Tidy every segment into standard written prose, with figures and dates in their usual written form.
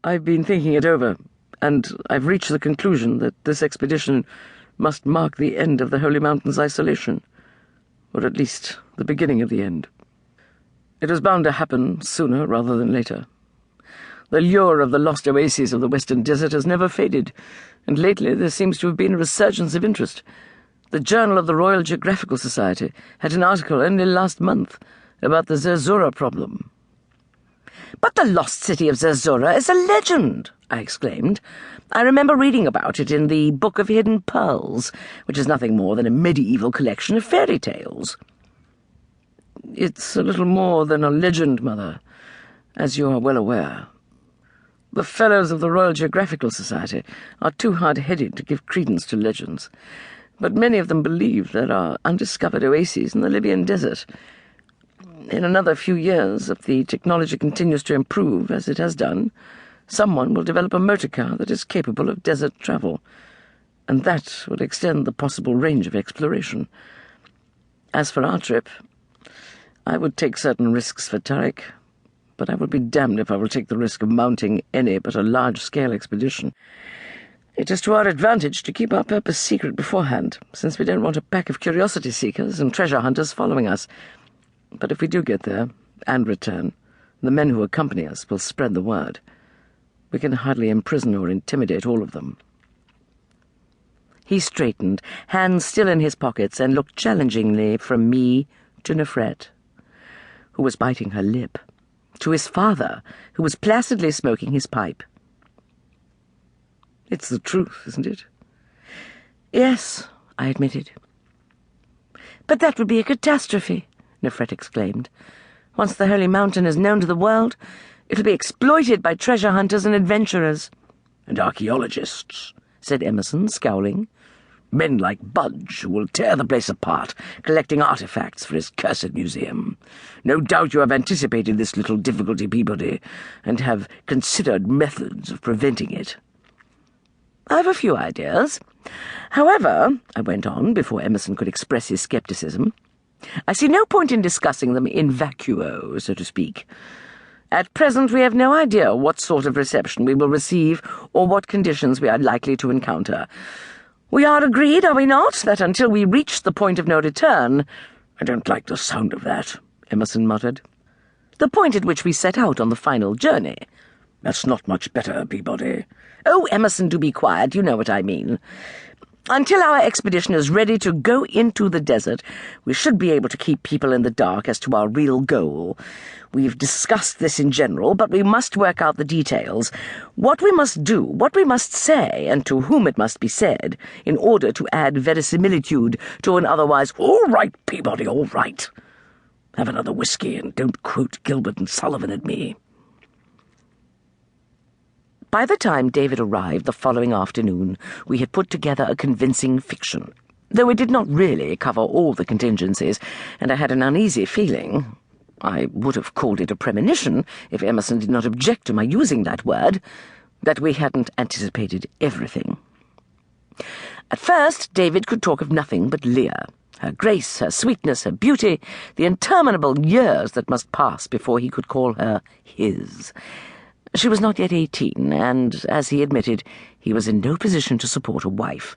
I've been thinking it over, and I've reached the conclusion that this expedition must mark the end of the Holy Mountain's isolation, or at least the beginning of the end. It was bound to happen sooner rather than later. The lure of the lost oases of the Western Desert has never faded, and lately there seems to have been a resurgence of interest. The Journal of the Royal Geographical Society had an article only last month about the Zerzura problem. "But the lost city of Zerzura is a legend," I exclaimed. "I remember reading about it in the Book of Hidden Pearls, which is nothing more than a medieval collection of fairy tales." It's a little more than a legend, Mother, as you are well aware. The Fellows of the Royal Geographical Society are too hard-headed to give credence to legends, but many of them believe there are undiscovered oases in the Libyan desert. In another few years, if the technology continues to improve, as it has done, someone will develop a motor car that is capable of desert travel, and that will extend the possible range of exploration. As for our trip, I would take certain risks for Tarek, but I will be damned if I will take the risk of mounting any but a large-scale expedition. It is to our advantage to keep our purpose secret beforehand, since we don't want a pack of curiosity-seekers and treasure hunters following us. But if we do get there, and return, the men who accompany us will spread the word. We can hardly imprison or intimidate all of them." He straightened, hands still in his pockets, and looked challengingly from me to Nefret, who was biting her lip, to his father, who was placidly smoking his pipe. "It's the truth, isn't it?" "Yes," I admitted. "But that would be a catastrophe," Nefret exclaimed. "Once the Holy Mountain is known to the world, it'll be exploited by treasure hunters and adventurers." "And archaeologists," said Emerson, scowling. "Men like Budge, who will tear the place apart, collecting artifacts for his cursed museum. No doubt you have anticipated this little difficulty, Peabody, and have considered methods of preventing it." "I have a few ideas. However," I went on, before Emerson could express his scepticism, "I see no point in discussing them in vacuo, so to speak. At present we have no idea what sort of reception we will receive or what conditions we are likely to encounter. We are agreed, are we not, that until we reach the point of no return—" "I don't like the sound of that," Emerson muttered. "The point at which we set out on the final journey." "That's not much better, Peabody." "Oh, Emerson, do be quiet, you know what I mean. Until our expedition is ready to go into the desert, we should be able to keep people in the dark as to our real goal. We've discussed this in general, but we must work out the details. What we must do, what we must say, and to whom it must be said, in order to add verisimilitude to an otherwise—" "All right, Peabody, all right. Have another whiskey and don't quote Gilbert and Sullivan at me." By the time David arrived the following afternoon, we had put together a convincing fiction, though it did not really cover all the contingencies, and I had an uneasy feeling— I would have called it a premonition if Emerson did not object to my using that word— that we hadn't anticipated everything. At first, David could talk of nothing but Leah, her grace, her sweetness, her beauty, the interminable years that must pass before he could call her his. She was not yet 18, and, as he admitted, he was in no position to support a wife.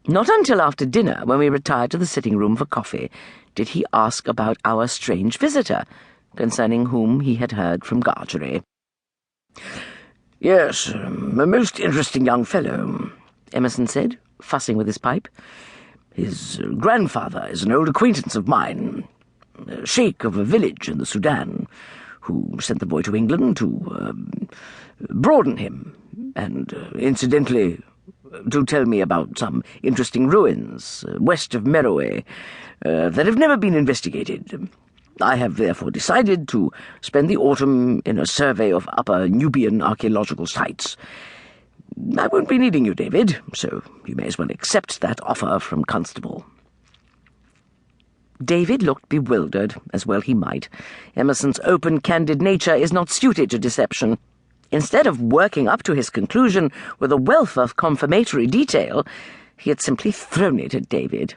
Not until after dinner, when we retired to the sitting-room for coffee, did he ask about our strange visitor, concerning whom he had heard from Gargery. "Yes, a most interesting young fellow," Emerson said, fussing with his pipe. "His grandfather is an old acquaintance of mine, a sheikh of a village in the Sudan, who sent the boy to England to broaden him, and, incidentally, to tell me about some interesting ruins west of Meroe that have never been investigated. I have therefore decided to spend the autumn in a survey of Upper Nubian archaeological sites. I won't be needing you, David, so you may as well accept that offer from Constable." David looked bewildered, as well he might. Emerson's open, candid nature is not suited to deception. Instead of working up to his conclusion with a wealth of confirmatory detail, he had simply thrown it at David.